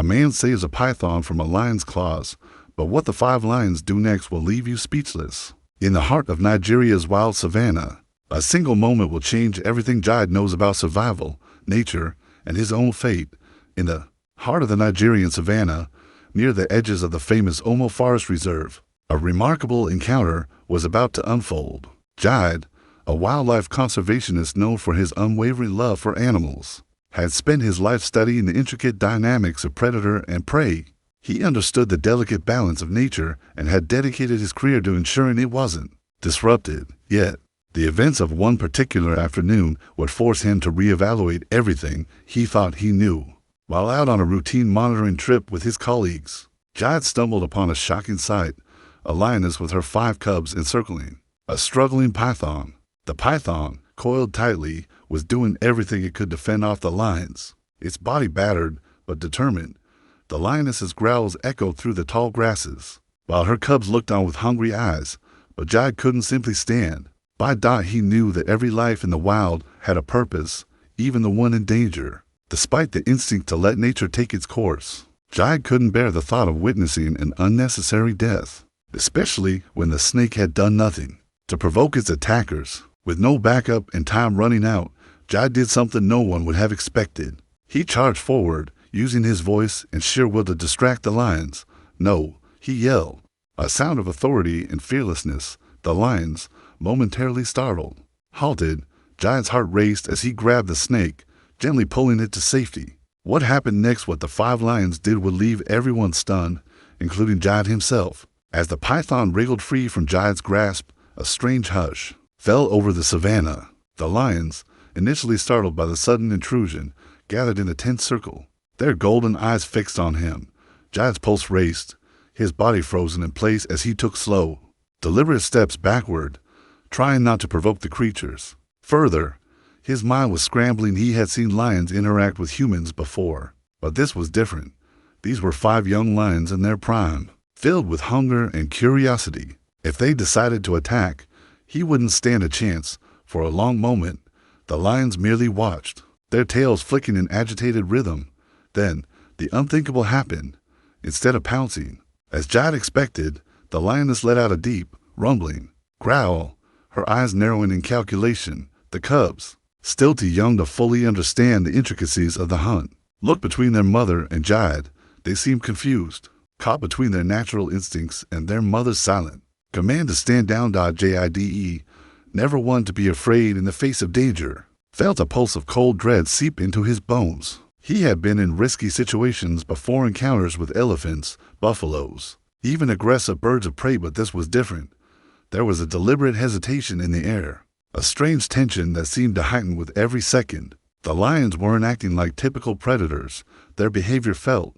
A man saves a python from a lion's claws, but what the 5 lions do next will leave you speechless. In the heart of Nigeria's wild savannah, a single moment will change everything Jide knows about survival, nature, and his own fate. In the heart of the Nigerian savannah, near the edges of the famous Omo Forest Reserve, a remarkable encounter was about to unfold. Jide, a wildlife conservationist known for his unwavering love for animals, had spent his life studying the intricate dynamics of predator and prey. He understood the delicate balance of nature and had dedicated his career to ensuring it wasn't disrupted. Yet, the events of one particular afternoon would force him to reevaluate everything he thought he knew. While out on a routine monitoring trip with his colleagues, Jide stumbled upon a shocking sight: a lioness with her 5 cubs encircling a struggling python. The python, coiled tightly, was doing everything it could to fend off the lions. Its body battered, but determined, the lioness's growls echoed through the tall grasses, while her cubs looked on with hungry eyes. But Jide couldn't simply stand. By dot he knew that every life in the wild had a purpose, even the one in danger. Despite the instinct to let nature take its course, Jide couldn't bear the thought of witnessing an unnecessary death, especially when the snake had done nothing to provoke its attackers. With no backup and time running out, Jide did something no one would have expected. He charged forward, using his voice and sheer will to distract the lions. "No," he yelled, a sound of authority and fearlessness. The lions, momentarily startled, halted. Jide's heart raced as he grabbed the snake, gently pulling it to safety. What happened next, what the 5 lions did, would leave everyone stunned, including Jide himself. As the python wriggled free from Jide's grasp, a strange hush fell over the savannah. The lions, initially startled by the sudden intrusion, gathered in a tense circle, their golden eyes fixed on him. Jide's pulse raced, his body frozen in place as he took slow, deliberate steps backward, trying not to provoke the creatures. Further, his mind was scrambling. He had seen lions interact with humans before, but this was different. These were 5 young lions in their prime, filled with hunger and curiosity. If they decided to attack, he wouldn't stand a chance. For a long moment, the lions merely watched, their tails flicking in agitated rhythm. Then, the unthinkable happened. Instead of pouncing, as Jide expected, the lioness let out a deep, rumbling growl, her eyes narrowing in calculation. The cubs, still too young to fully understand the intricacies of the hunt, looked between their mother and Jide. They seemed confused, caught between their natural instincts and their mother's silent command to stand down. Jide, never one to be afraid in the face of danger, felt a pulse of cold dread seep into his bones. He had been in risky situations before, encounters with elephants, buffaloes, even aggressive birds of prey, but this was different. There was a deliberate hesitation in the air, a strange tension that seemed to heighten with every second. The lions weren't acting like typical predators. Their behavior felt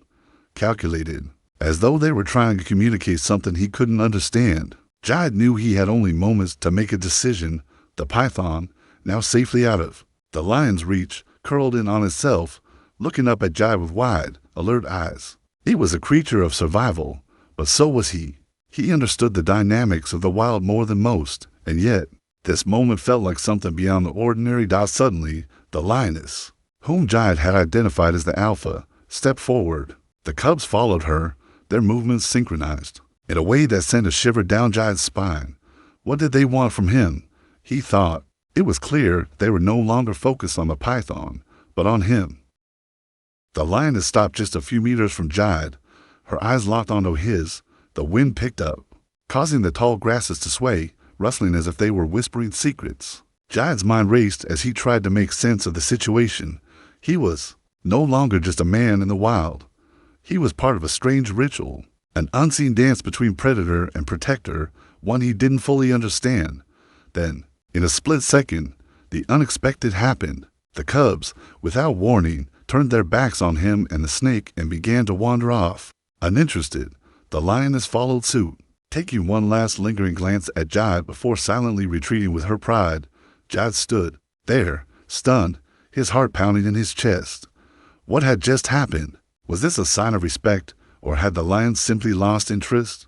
calculated, as though they were trying to communicate something he couldn't understand. Jide knew he had only moments to make a decision. The python, now safely out of the lion's reach, curled in on itself, looking up at Jide with wide, alert eyes. He was a creature of survival, but so was he. He understood the dynamics of the wild more than most, and yet, this moment felt like something beyond the ordinary. Suddenly, the lioness, whom Jide had identified as the alpha, stepped forward. The cubs followed her, their movements synchronized, in a way that sent a shiver down Jide's spine. What did they want from him? He thought. It was clear they were no longer focused on the python, but on him. The lioness stopped just a few meters from Jide, her eyes locked onto his. The wind picked up, causing the tall grasses to sway, rustling as if they were whispering secrets. Jide's mind raced as he tried to make sense of the situation. He was no longer just a man in the wild. He was part of a strange ritual, an unseen dance between predator and protector, one he didn't fully understand. Then, in a split second, the unexpected happened. The cubs, without warning, turned their backs on him and the snake and began to wander off. Uninterested, the lioness followed suit, taking one last lingering glance at Jide before silently retreating with her pride. Jide stood there, stunned, his heart pounding in his chest. What had just happened? Was this a sign of respect, or had the lion simply lost interest?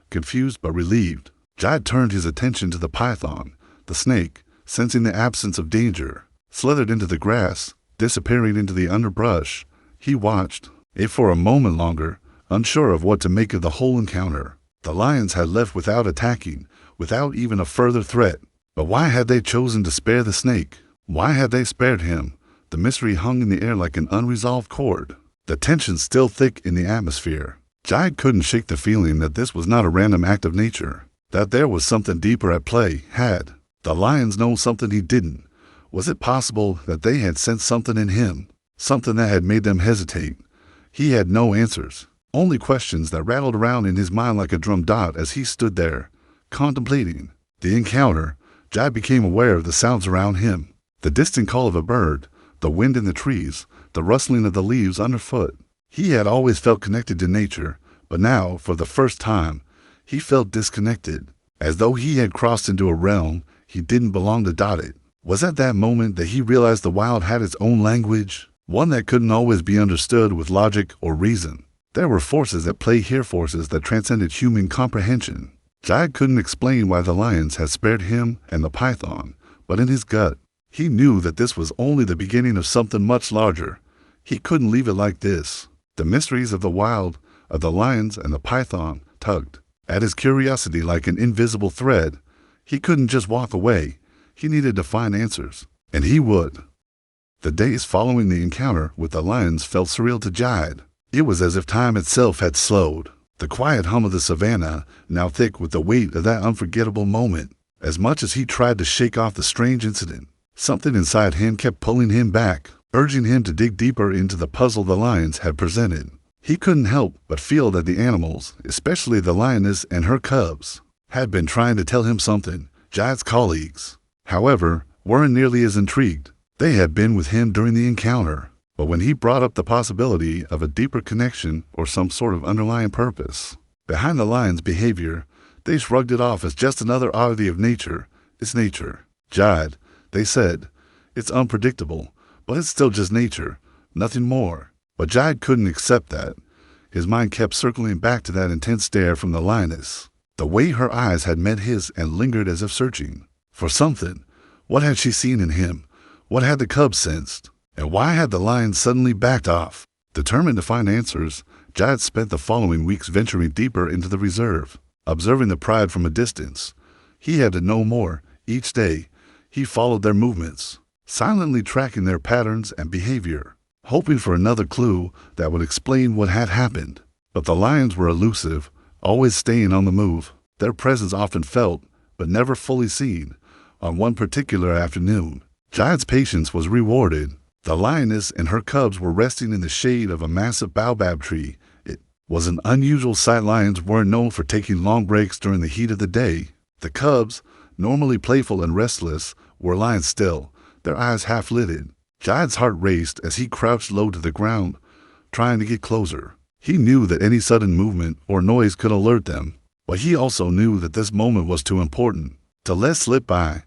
Confused but relieved, Jide turned his attention to the python. The snake, sensing the absence of danger, slithered into the grass, disappearing into the underbrush. He watched, If for a moment longer, unsure of what to make of the whole encounter, the lions had left without attacking, without even a further threat. But why had they chosen to spare the snake? Why had they spared him? The mystery hung in the air like an unresolved chord, the tension still thick in the atmosphere. Jide couldn't shake the feeling that this was not a random act of nature, that there was something deeper at play. Had the lions known something he didn't? Was it possible that they had sensed something in him, something that had made them hesitate? He had no answers, only questions that rattled around in his mind like a drum dot as he stood there, contemplating the encounter. Jide became aware of the sounds around him, the distant call of a bird, the wind in the trees, the rustling of the leaves underfoot. He had always felt connected to nature, but now, for the first time, he felt disconnected, as though he had crossed into a realm he didn't belong to. It was at that moment that he realized the wild had its own language, one that couldn't always be understood with logic or reason. There were forces at play here, forces that transcended human comprehension. Jide couldn't explain why the lions had spared him and the python, but in his gut, he knew that this was only the beginning of something much larger. He couldn't leave it like this. The mysteries of the wild, of the lions and the python, tugged at his curiosity like an invisible thread. He couldn't just walk away. He needed to find answers, and he would. The days following the encounter with the lions felt surreal to Jide. It was as if time itself had slowed. The quiet hum of the savannah, now thick with the weight of that unforgettable moment. As much as he tried to shake off the strange incident, something inside him kept pulling him back, urging him to dig deeper into the puzzle the lions had presented. He couldn't help but feel that the animals, especially the lioness and her cubs, had been trying to tell him something. Jide's colleagues, however, weren't nearly as intrigued. They had been with him during the encounter, but when he brought up the possibility of a deeper connection or some sort of underlying purpose behind the lion's behavior, they shrugged it off as just another oddity of nature. It's nature, Jide, they said. It's unpredictable, but it's still just nature, nothing more. But Jide couldn't accept that. His mind kept circling back to that intense stare from the lioness, the way her eyes had met his and lingered as if searching for something. What had she seen in him? What had the cubs sensed? And why had the lion suddenly backed off? Determined to find answers, Jide spent the following weeks venturing deeper into the reserve, observing the pride from a distance. He had to know more. Each day, he followed their movements, silently tracking their patterns and behavior, hoping for another clue that would explain what had happened. But the lions were elusive, always staying on the move, their presence often felt, but never fully seen. On one particular afternoon, Jide's patience was rewarded. The lioness and her cubs were resting in the shade of a massive baobab tree. It was an unusual sight. Lions weren't known for taking long breaks during the heat of the day. The cubs, normally playful and restless, were lying still, their eyes half-lidded. Jide's heart raced as he crouched low to the ground, trying to get closer. He knew that any sudden movement or noise could alert them, but he also knew that this moment was too important to let slip by.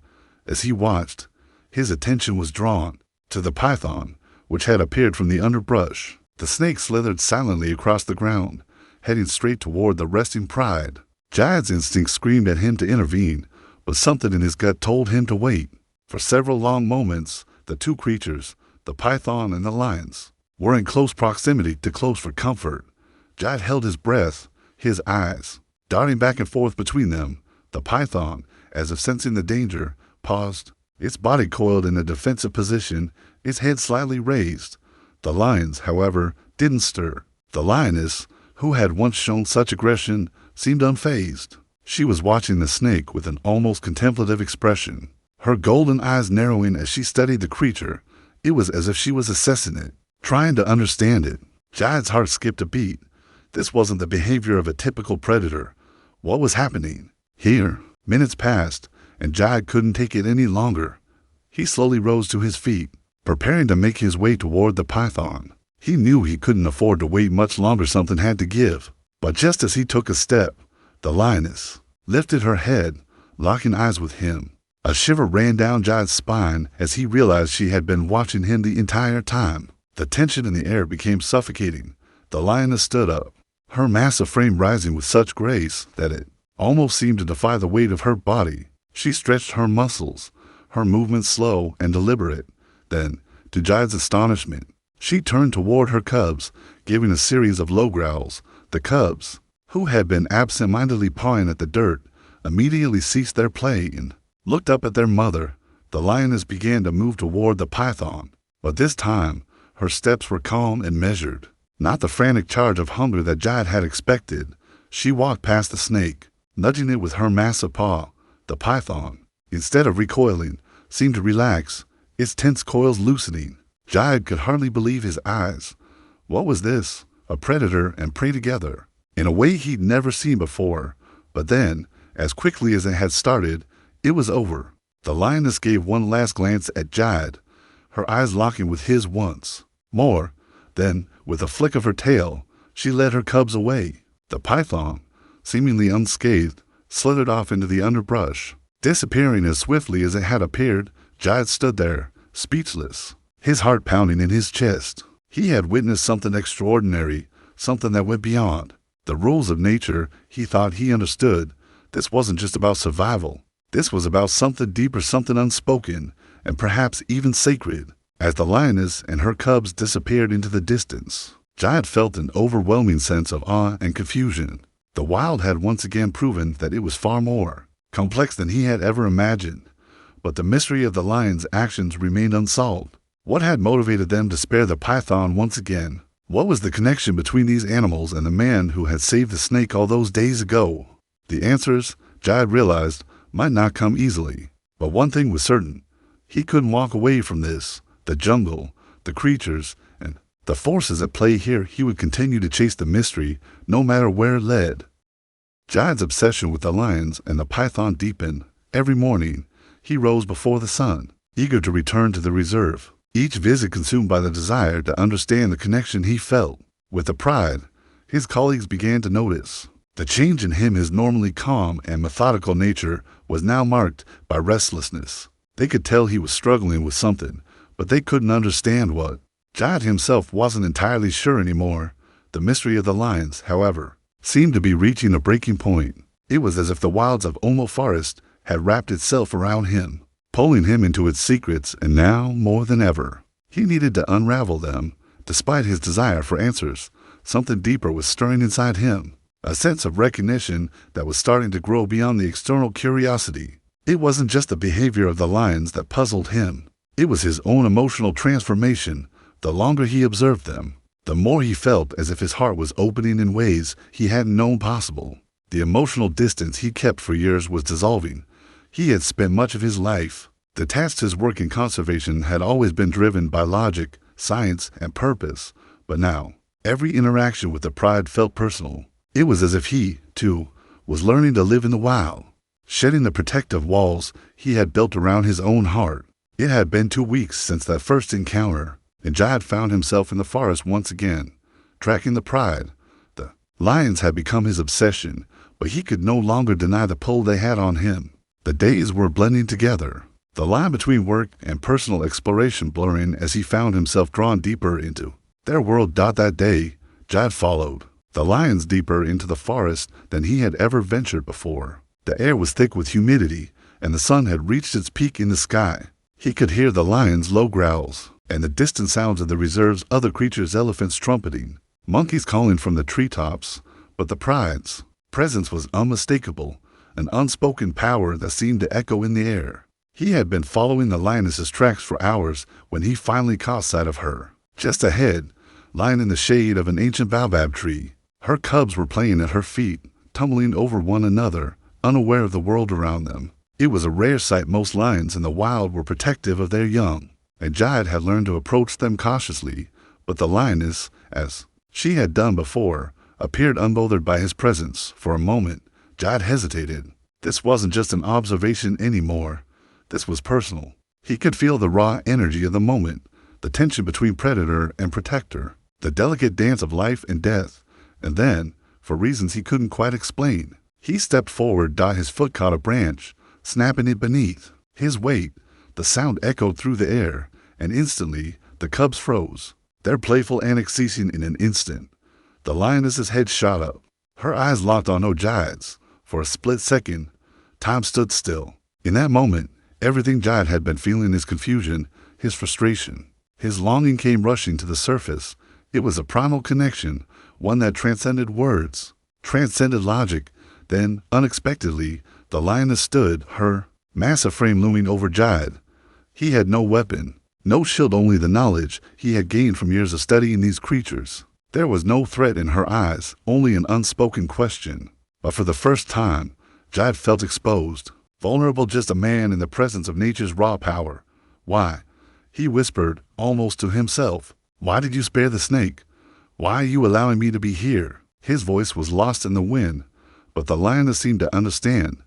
As he watched, his attention was drawn to the python, which had appeared from the underbrush. The snake slithered silently across the ground, heading straight toward the resting pride. Jide's instinct screamed at him to intervene, but something in his gut told him to wait. For several long moments, the two creatures, the python and the lions, were in close proximity, too close for comfort. Jide held his breath, his eyes darting back and forth between them. The python, as if sensing the danger, paused, its body coiled in a defensive position, its head slightly raised. The lions, however, didn't stir. The lioness, who had once shown such aggression, seemed unfazed. She was watching the snake with an almost contemplative expression, her golden eyes narrowing as she studied the creature. It was as if she was assessing it, trying to understand it. Jide's heart skipped a beat. This wasn't the behavior of a typical predator. What was happening here? Minutes passed, and Jide couldn't take it any longer. He slowly rose to his feet, preparing to make his way toward the python. He knew he couldn't afford to wait much longer. Something had to give. But just as he took a step, the lioness lifted her head, locking eyes with him. A shiver ran down Jide's spine as he realized she had been watching him the entire time. The tension in the air became suffocating. The lioness stood up, her massive frame rising with such grace that it almost seemed to defy the weight of her body. She stretched her muscles, her movements slow and deliberate. Then, to Jide's astonishment, She turned toward her cubs, giving a series of low growls. The cubs, who had been absent-mindedly pawing at the dirt, immediately ceased their play and looked up at their mother. The lioness began to move toward the python, but this time her steps were calm and measured. Not the frantic charge of hunger that Jide had expected. She walked past the snake, nudging it with her massive paw. The python, instead of recoiling, seemed to relax, its tense coils loosening. Jide could hardly believe his eyes. What was this? A predator and prey together, in a way he'd never seen before. But then, as quickly as it had started, it was over. The lioness gave one last glance at Jide, her eyes locking with his once more. Then, with a flick of her tail, she led her cubs away. The python, seemingly unscathed, slithered off into the underbrush, disappearing as swiftly as it had appeared. Jide stood there, speechless, his heart pounding in his chest. He had witnessed something extraordinary, something that went beyond the rules of nature he thought he understood. This wasn't just about survival. This was about something deeper, something unspoken, and perhaps even sacred. As the lioness and her cubs disappeared into the distance, Jide felt an overwhelming sense of awe and confusion. The wild had once again proven that it was far more complex than he had ever imagined. But the mystery of the lion's actions remained unsolved. What had motivated them to spare the python once again? What was the connection between these animals and the man who had saved the snake all those days ago? The answers, Jide realized, might not come easily. But one thing was certain. He couldn't walk away from this. The jungle, the creatures, and the forces at play here. He would continue to chase the mystery, no matter where it led. Jide's obsession with the lions and the python deepened. Every morning, he rose before the sun, eager to return to the reserve. Each visit consumed by the desire to understand the connection he felt. With the pride, his colleagues began to notice. The change in him, his normally calm and methodical nature, was now marked by restlessness. They could tell he was struggling with something, but they couldn't understand what. Jide himself wasn't entirely sure anymore. The mystery of the lions, however, seemed to be reaching a breaking point. It was as if the wilds of Omo Forest had wrapped itself around him, pulling him into its secrets, and now, more than ever, he needed to unravel them. Despite his desire for answers, something deeper was stirring inside him, a sense of recognition that was starting to grow beyond the external curiosity. It wasn't just the behavior of the lions that puzzled him. It was his own emotional transformation. The longer he observed them, the more he felt as if his heart was opening in ways he hadn't known possible. The emotional distance he kept for years was dissolving. He had spent much of his life detached. His work in conservation had always been driven by logic, science, and purpose. But now, every interaction with the pride felt personal. It was as if he, too, was learning to live in the wild, shedding the protective walls he had built around his own heart. It had been 2 weeks since that first encounter, and Jide found himself in the forest once again, tracking the pride. The lions had become his obsession, but he could no longer deny the pull they had on him. The days were blending together, the line between work and personal exploration blurring as he found himself drawn deeper into their world. That day, Jide followed the lions deeper into the forest than he had ever ventured before. The air was thick with humidity, and the sun had reached its peak in the sky. He could hear the lions' low growls, and the distant sounds of the reserve's other creatures, elephants trumpeting, monkeys calling from the treetops. But the pride's presence was unmistakable, an unspoken power that seemed to echo in the air. He had been following the lioness's tracks for hours when he finally caught sight of her. Just ahead, lying in the shade of an ancient baobab tree, her cubs were playing at her feet, tumbling over one another, unaware of the world around them. It was a rare sight. Most lions in the wild were protective of their young, and Jide had learned to approach them cautiously. But the lioness, as she had done before, appeared unbothered by his presence. For a moment, Jide hesitated. This wasn't just an observation anymore. This was personal. He could feel the raw energy of the moment, the tension between predator and protector, the delicate dance of life and death. And then, for reasons he couldn't quite explain, he stepped forward. His foot caught a branch, snapping it beneath his weight. The sound echoed through the air, and instantly the cubs froze, their playful antics ceasing in an instant. The lioness's head shot up, her eyes locked on Jide's. For a split second, time stood still. In that moment, everything Jide had been feeling, his confusion, his frustration, His longing came rushing to the surface. It was a primal connection, one that transcended words, transcended logic. Then, unexpectedly, the lioness stood, her massive frame looming over Jide. He had no weapon, no shield, only the knowledge he had gained from years of studying these creatures. There was no threat in her eyes, only an unspoken question. But for the first time, Jide felt exposed, vulnerable, just a man in the presence of nature's raw power. "Why?" he whispered, almost to himself. "Why did you spare the snake? Why are you allowing me to be here?" His voice was lost in the wind, but the lioness seemed to understand.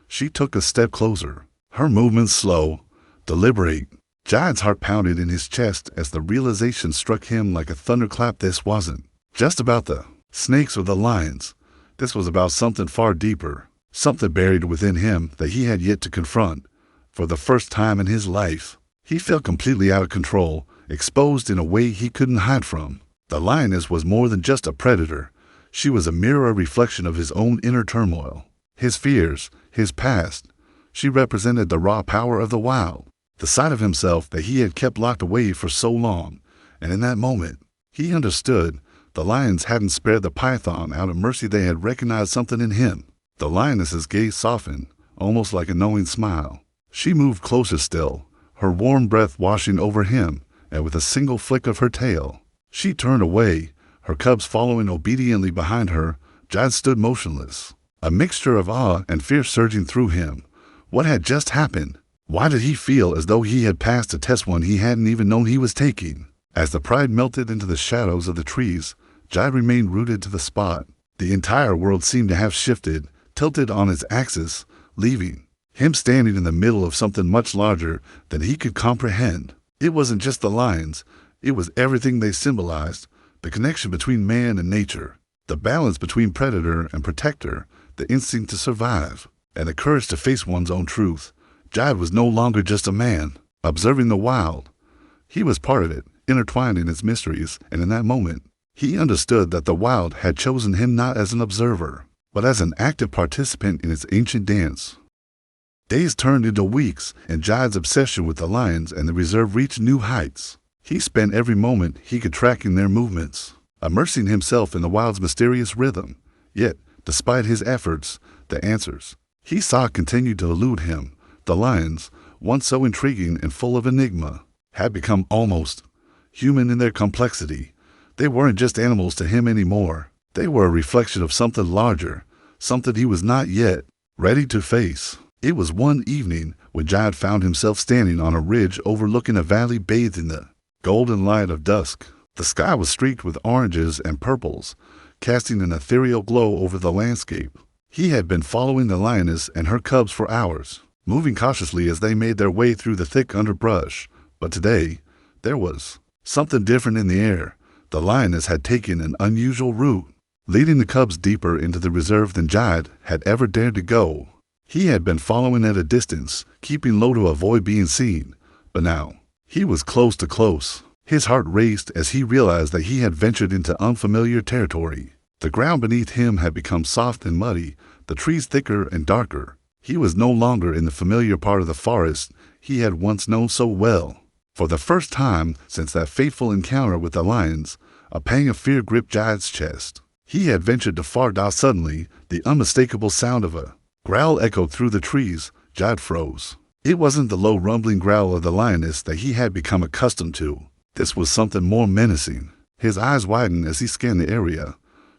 She took a step closer, her movements slow, deliberate. Jide's heart pounded in his chest as the realization struck him like a thunderclap. This wasn't just about the snakes or the lions. This was about something far deeper, something buried within him that he had yet to confront. For the first time in his life, he felt completely out of control, exposed in a way he couldn't hide from. The lioness was more than just a predator. She was a mirror, a reflection of his own inner turmoil, his fears, his past. She represented the raw power of the wild, the side of himself that he had kept locked away for so long. And in that moment, he understood. The lions hadn't spared the python out of mercy. They had recognized something in him. The lioness's gaze softened, almost like a knowing smile. She moved closer still, her warm breath washing over him, and with a single flick of her tail, she turned away, her cubs following obediently behind her. Jide stood motionless, a mixture of awe and fear surging through him. What had just happened? Why did he feel as though he had passed a test, one he hadn't even known he was taking? As the pride melted into the shadows of the trees, Jide remained rooted to the spot. The entire world seemed to have shifted, tilted on its axis, leaving him standing in the middle of something much larger than he could comprehend. It wasn't just the lions, it was everything they symbolized, the connection between man and nature, the balance between predator and protector, the instinct to survive, and the courage to face one's own truth. Jide was no longer just a man, observing the wild. He was part of it, intertwined in its mysteries, and in that moment, he understood that the wild had chosen him not as an observer, but as an active participant in its ancient dance. Days turned into weeks, and Jide's obsession with the lions and the reserve reached new heights. He spent every moment he could tracking their movements, immersing himself in the wild's mysterious rhythm. Yet, despite his efforts, the answers he saw continued to elude him. The lions, once so intriguing and full of enigma, had become almost human in their complexity. They weren't just animals to him anymore. They were a reflection of something larger, something he was not yet ready to face. It was one evening when Jide found himself standing on a ridge overlooking a valley bathed in the golden light of dusk. The sky was streaked with oranges and purples, casting an ethereal glow over the landscape. He had been following the lioness and her cubs for hours, moving cautiously as they made their way through the thick underbrush. But today, there was something different in the air. The lioness had taken an unusual route, leading the cubs deeper into the reserve than Jide had ever dared to go. He had been following at a distance, keeping low to avoid being seen. But now, he was close to close. His heart raced as he realized that he had ventured into unfamiliar territory. The ground beneath him had become soft and muddy, the trees thicker and darker. He was no longer in the familiar part of the forest he had once known so well. For the first time since that fateful encounter with the lions, a pang of fear gripped Jide's chest. He had ventured too far. Suddenly, the unmistakable sound of a growl echoed through the trees. Jide froze. It wasn't the low rumbling growl of the lioness that he had become accustomed to. This was something more menacing. His eyes widened as he scanned the area,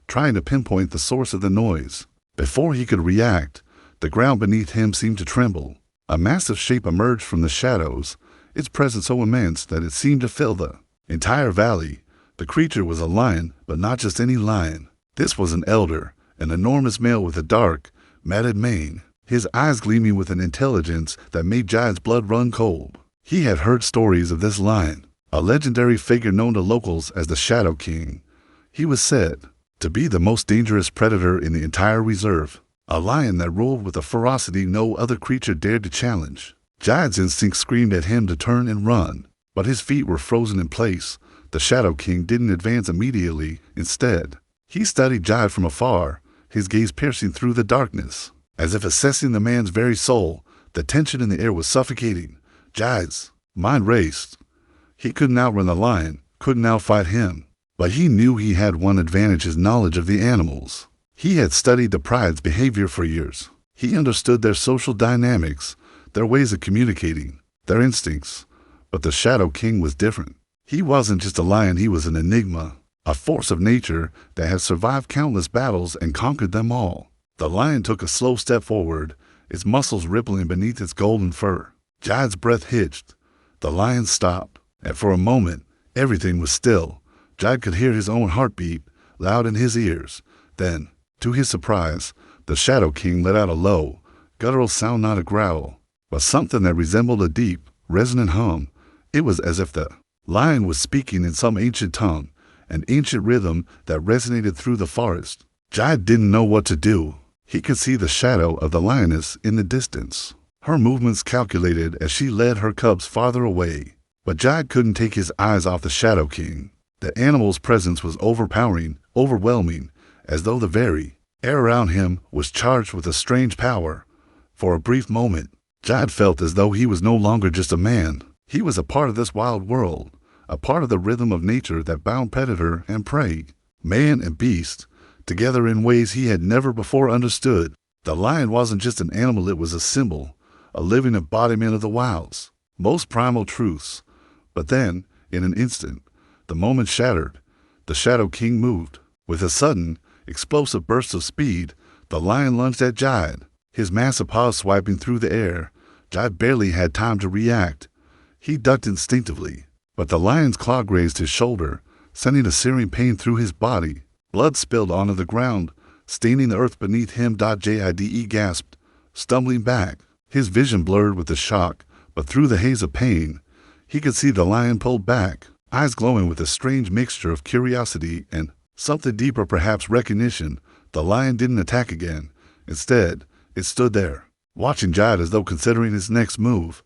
trying to pinpoint the source of the noise. Before he could react, the ground beneath him seemed to tremble. A massive shape emerged from the shadows, its presence so immense that it seemed to fill the entire valley. The creature was a lion, but not just any lion. This was an elder, an enormous male with a dark, matted mane, his eyes gleaming with an intelligence that made Jide's blood run cold. He had heard stories of this lion, a legendary figure known to locals as the Shadow King. He was said to be the most dangerous predator in the entire reserve, a lion that ruled with a ferocity no other creature dared to challenge. Jide's instinct screamed at him to turn and run, but his feet were frozen in place. The Shadow King didn't advance immediately. Instead, he studied Jide from afar, his gaze piercing through the darkness, as if assessing the man's very soul. The tension in the air was suffocating. Jide's mind raced. He couldn't outrun the lion, couldn't outfight him. But he knew he had one advantage: his knowledge of the animals. He had studied the pride's behavior for years. He understood their social dynamics, their ways of communicating, their instincts. But the Shadow King was different. He wasn't just a lion, he was an enigma, a force of nature that had survived countless battles and conquered them all. The lion took a slow step forward, its muscles rippling beneath its golden fur. Jide's breath hitched. The lion stopped, and for a moment, everything was still. Jide could hear his own heartbeat, loud in his ears. Then, to his surprise, the Shadow King let out a low, guttural sound, not a growl, but something that resembled a deep, resonant hum. It was as if the lion was speaking in some ancient tongue, an ancient rhythm that resonated through the forest. Jide didn't know what to do. He could see the shadow of the lioness in the distance, her movements calculated as she led her cubs farther away. But Jide couldn't take his eyes off the Shadow King. The animal's presence was overpowering, overwhelming, as though the very air around him was charged with a strange power. For a brief moment, Jide felt as though he was no longer just a man. He was a part of this wild world, a part of the rhythm of nature that bound predator and prey, man and beast, together in ways he had never before understood. The lion wasn't just an animal, it was a symbol, a living embodiment of the wild's most primal truths. But then, in an instant, the moment shattered. The Shadow King moved. With a sudden, explosive burst of speed, the lion lunged at Jide, his massive paws swiping through the air. Jide barely had time to react. He ducked instinctively, but the lion's claw grazed his shoulder, sending a searing pain through his body. Blood spilled onto the ground, staining the earth beneath him. Jide gasped, stumbling back, his vision blurred with the shock, but through the haze of pain, he could see the lion pulled back, eyes glowing with a strange mixture of curiosity and something deeper, perhaps recognition. The lion didn't attack again. Instead, it stood there, watching Jide as though considering his next move.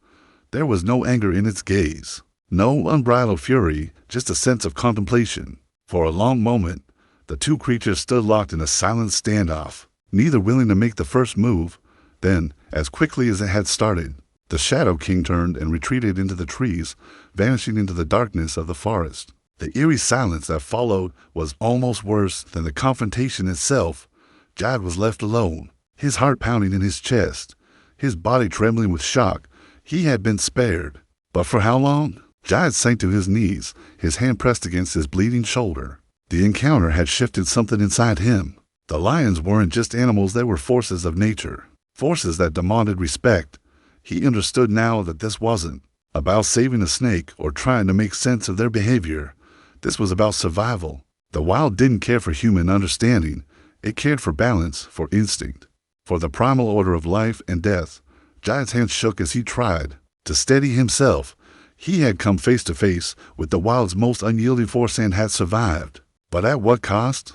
There was no anger in its gaze, no unbridled fury, just a sense of contemplation. For a long moment, the two creatures stood locked in a silent standoff, neither willing to make the first move. Then, as quickly as it had started, the Shadow King turned and retreated into the trees, vanishing into the darkness of the forest. The eerie silence that followed was almost worse than the confrontation itself. Jide was left alone, his heart pounding in his chest, his body trembling with shock. He had been spared, but for how long? Jide sank to his knees, his hand pressed against his bleeding shoulder. The encounter had shifted something inside him. The lions weren't just animals, they were forces of nature, forces that demanded respect. He understood now that this wasn't about saving a snake or trying to make sense of their behavior. This was about survival. The wild didn't care for human understanding. It cared for balance, for instinct, for the primal order of life and death. Jide's hand shook as he tried to steady himself. He had come face to face with the wild's most unyielding force and had survived. But at what cost?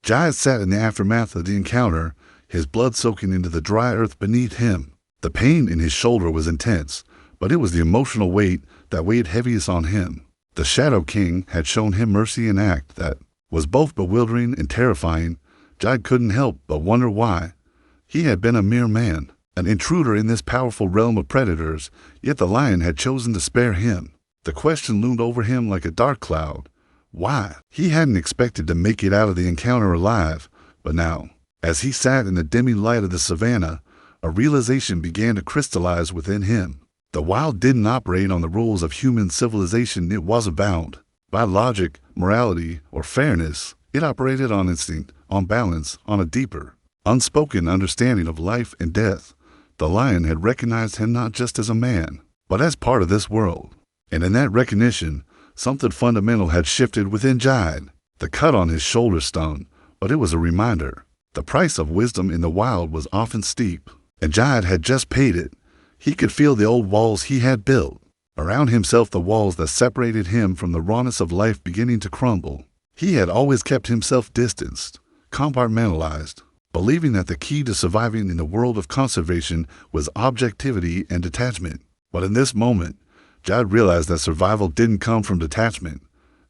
Jide sat in the aftermath of the encounter, his blood soaking into the dry earth beneath him. The pain in his shoulder was intense, but it was the emotional weight that weighed heaviest on him. The Shadow King had shown him mercy in an act that was both bewildering and terrifying. Jide couldn't help but wonder why. He had been a mere man, an intruder in this powerful realm of predators, yet the lion had chosen to spare him. The question loomed over him like a dark cloud. Why? He hadn't expected to make it out of the encounter alive, but now, as he sat in the dimming light of the savannah, a realization began to crystallize within him. The wild didn't operate on the rules of human civilization. It wasn't bound by logic, morality, or fairness. It operated on instinct, on balance, on a deeper, unspoken understanding of life and death. The lion had recognized him not just as a man, but as part of this world. And in that recognition, something fundamental had shifted within Jide. The cut on his shoulder stung, but it was a reminder. The price of wisdom in the wild was often steep, and Jide had just paid it. He could feel the old walls he had built around himself, the walls that separated him from the rawness of life beginning to crumble. He had always kept himself distanced, compartmentalized, believing that the key to surviving in the world of conservation was objectivity and detachment. But in this moment, Jide realized that survival didn't come from detachment.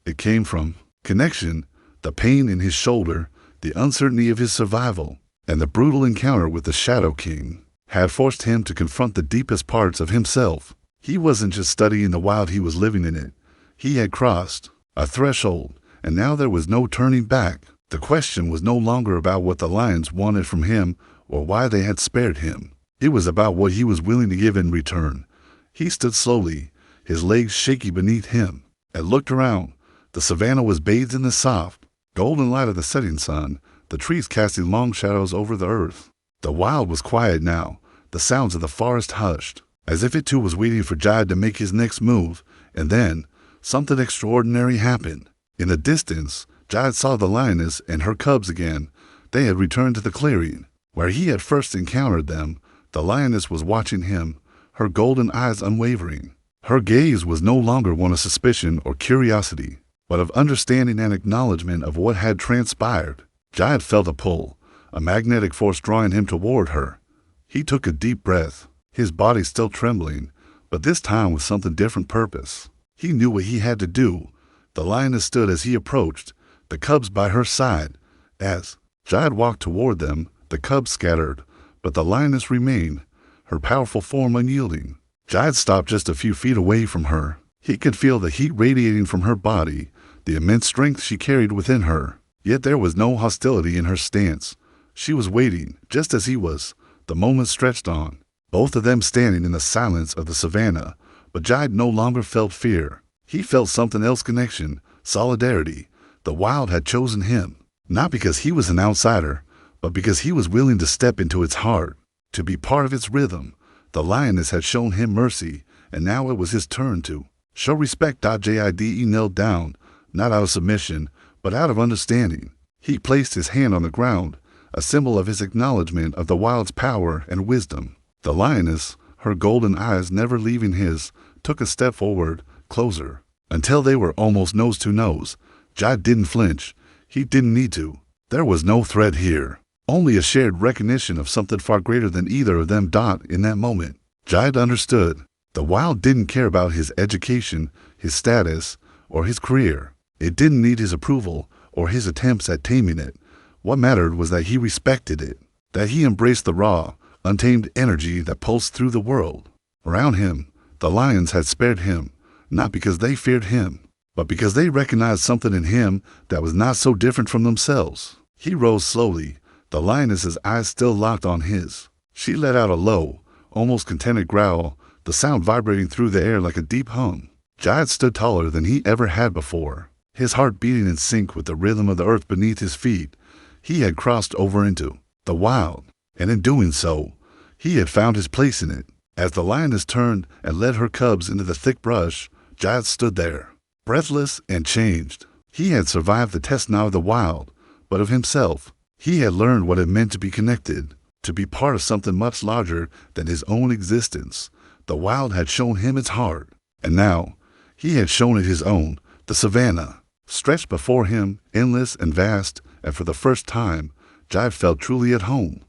It came from connection. The pain in his shoulder, the uncertainty of his survival, and the brutal encounter with the Shadow King had forced him to confront the deepest parts of himself. He wasn't just studying the wild, he was living in it. He had crossed a threshold, and now there was no turning back. The question was no longer about what the lions wanted from him or why they had spared him. It was about what he was willing to give in return. He stood slowly, his legs shaky beneath him, and looked around. The savannah was bathed in the soft, golden light of the setting sun, the trees casting long shadows over the earth. The wild was quiet now, the sounds of the forest hushed, as if it too was waiting for Jide to make his next move. And then, something extraordinary happened. In the distance, Jide saw the lioness and her cubs again. They had returned to the clearing, where he had first encountered them. The lioness was watching him, her golden eyes unwavering. Her gaze was no longer one of suspicion or curiosity, but of understanding and acknowledgement of what had transpired. Jide felt a pull, a magnetic force drawing him toward her. He took a deep breath, his body still trembling, but this time with something different purpose. He knew what he had to do. The lioness stood as he approached, the cubs by her side. As Jide walked toward them, the cubs scattered, but the lioness remained, her powerful form unyielding. Jide stopped just a few feet away from her. He could feel the heat radiating from her body, the immense strength she carried within her. Yet there was no hostility in her stance. She was waiting, just as he was. The moment stretched on, both of them standing in the silence of the savannah. But Jide no longer felt fear. He felt something else: connection, solidarity. The wild had chosen him, not because he was an outsider, but because he was willing to step into its heart, to be part of its rhythm. The lioness had shown him mercy, and now it was his turn to show respect. Jide knelt down, not out of submission, but out of understanding. He placed his hand on the ground, a symbol of his acknowledgement of the wild's power and wisdom. The lioness, her golden eyes never leaving his, took a step forward, closer, until they were almost nose to nose. Jide didn't flinch. He didn't need to. There was no threat here, only a shared recognition of something far greater than either of them. In that moment, Jide understood. The wild didn't care about his education, his status, or his career. It didn't need his approval or his attempts at taming it. What mattered was that he respected it, that he embraced the raw, untamed energy that pulsed through the world around him. The lions had spared him, not because they feared him, but because they recognized something in him that was not so different from themselves. He rose slowly, the lioness's eyes still locked on his. She let out a low, almost contented growl, the sound vibrating through the air like a deep hum. Jide stood taller than he ever had before, his heart beating in sync with the rhythm of the earth beneath his feet. He had crossed over into the wild, and in doing so, he had found his place in it. As the lioness turned and led her cubs into the thick brush, Jide stood there, breathless and changed. He had survived the test not of the wild, but of himself. He had learned what it meant to be connected, to be part of something much larger than his own existence. The wild had shown him its heart, and now he had shown it his own. The savannah stretched before him, endless and vast, and for the first time, Jide felt truly at home.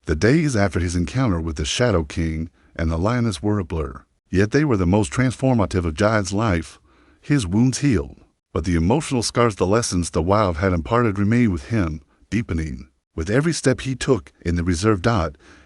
The days after his encounter with the Shadow King and the lioness were a blur, yet they were the most transformative of Jide's life. His wounds healed, but the emotional scars, the lessons the wild had imparted remained with him, deepening. With every step he took in the reserve,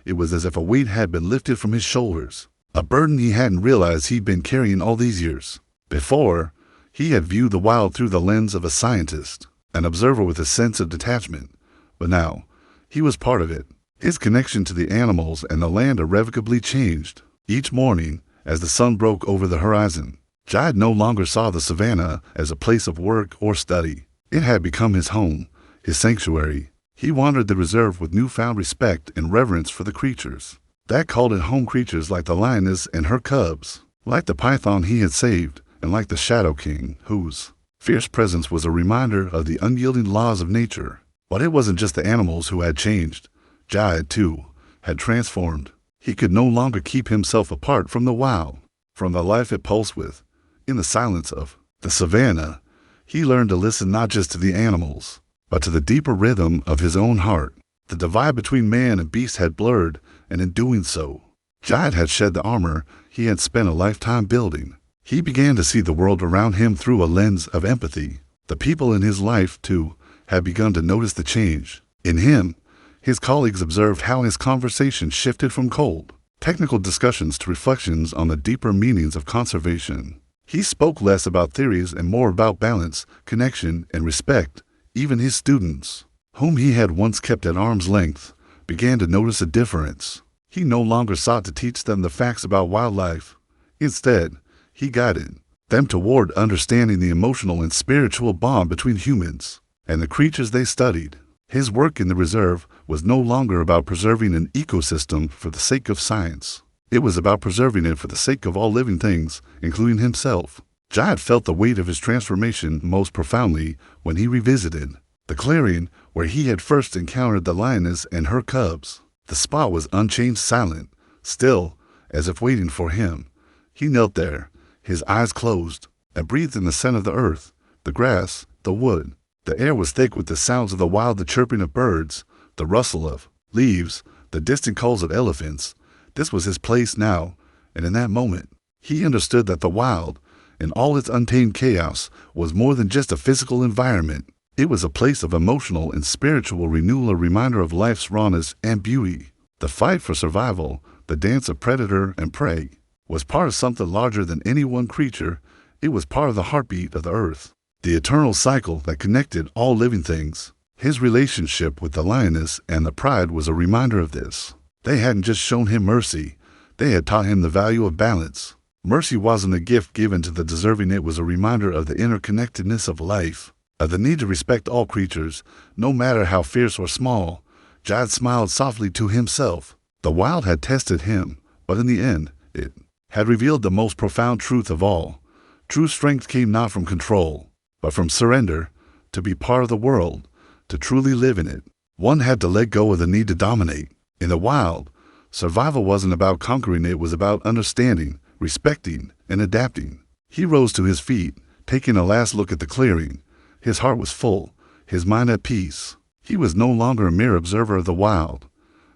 it was as if a weight had been lifted from his shoulders, a burden he hadn't realized he'd been carrying all these years. Before, he had viewed the wild through the lens of a scientist, an observer with a sense of detachment, but now he was part of it. His connection to the animals and the land irrevocably changed. Each morning, as the sun broke over the horizon, Jide no longer saw the savannah as a place of work or study. It had become his home, his sanctuary. He wandered the reserve with newfound respect and reverence for the creatures that called it home, creatures like the lioness and her cubs, like the python he had saved, and like the Shadow King, whose fierce presence was a reminder of the unyielding laws of nature. But it wasn't just the animals who had changed. Jide, too, had transformed. He could no longer keep himself apart from the wild, from the life it pulsed with. In the silence of the savannah, he learned to listen not just to the animals, but to the deeper rhythm of his own heart. The divide between man and beast had blurred, and in doing so, Jide had shed the armor he had spent a lifetime building. He began to see the world around him through a lens of empathy. The people in his life, too, had begun to notice the change. In him, his colleagues observed how his conversation shifted from cold, technical discussions to reflections on the deeper meanings of conservation. He spoke less about theories and more about balance, connection, and respect. Even his students, whom he had once kept at arm's length, began to notice a difference. He no longer sought to teach them the facts about wildlife. Instead, he guided them toward understanding the emotional and spiritual bond between humans and the creatures they studied. His work in the reserve was no longer about preserving an ecosystem for the sake of science. It was about preserving it for the sake of all living things, including himself. Jide felt the weight of his transformation most profoundly when he revisited the clearing where he had first encountered the lioness and her cubs. The spot was unchanged, silent, still, as if waiting for him. He knelt there, his eyes closed, and breathed in the scent of the earth, the grass, the wood. The air was thick with the sounds of the wild, the chirping of birds, the rustle of leaves, the distant calls of elephants. This was his place now, and in that moment, he understood that the wild, in all its untamed chaos, was more than just a physical environment. It was a place of emotional and spiritual renewal, a reminder of life's rawness and beauty. The fight for survival, the dance of predator and prey, was part of something larger than any one creature. It was part of the heartbeat of the earth, the eternal cycle that connected all living things. His relationship with the lioness and the pride was a reminder of this. They hadn't just shown him mercy, they had taught him the value of balance. Mercy wasn't a gift given to the deserving, it was a reminder of the interconnectedness of life, of the need to respect all creatures, no matter how fierce or small. Jide smiled softly to himself. The wild had tested him, but in the end, it had revealed the most profound truth of all. True strength came not from control, but from surrender. To be part of the world, to truly live in it, one had to let go of the need to dominate. In the wild, survival wasn't about conquering, it was about understanding, respecting, and adapting. He rose to his feet, taking a last look at the clearing. His heart was full, his mind at peace. He was no longer a mere observer of the wild.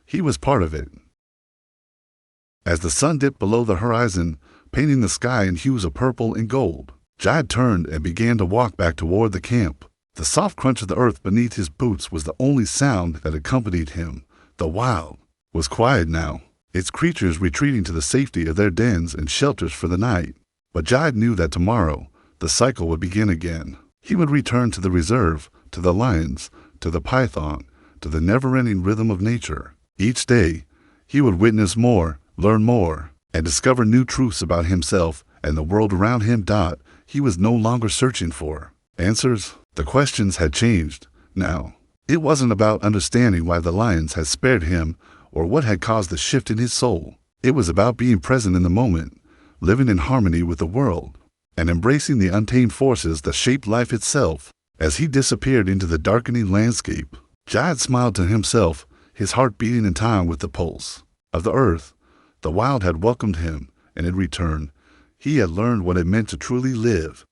He was part of it. As the sun dipped below the horizon, painting the sky in hues of purple and gold, Jide turned and began to walk back toward the camp. The soft crunch of the earth beneath his boots was the only sound that accompanied him. The wild was quiet now, its creatures retreating to the safety of their dens and shelters for the night. But Jide knew that tomorrow, the cycle would begin again. He would return to the reserve, to the lions, to the python, to the never-ending rhythm of nature. Each day, he would witness more, learn more, and discover new truths about himself and the world around him. He was no longer searching for answers. The questions had changed. Now, it wasn't about understanding why the lions had spared him or what had caused the shift in his soul. It was about being present in the moment, living in harmony with the world, and embracing the untamed forces that shaped life itself. As he disappeared into the darkening landscape, Jide smiled to himself, his heart beating in time with the pulse of the earth. The wild had welcomed him, and in return, he had learned what it meant to truly live.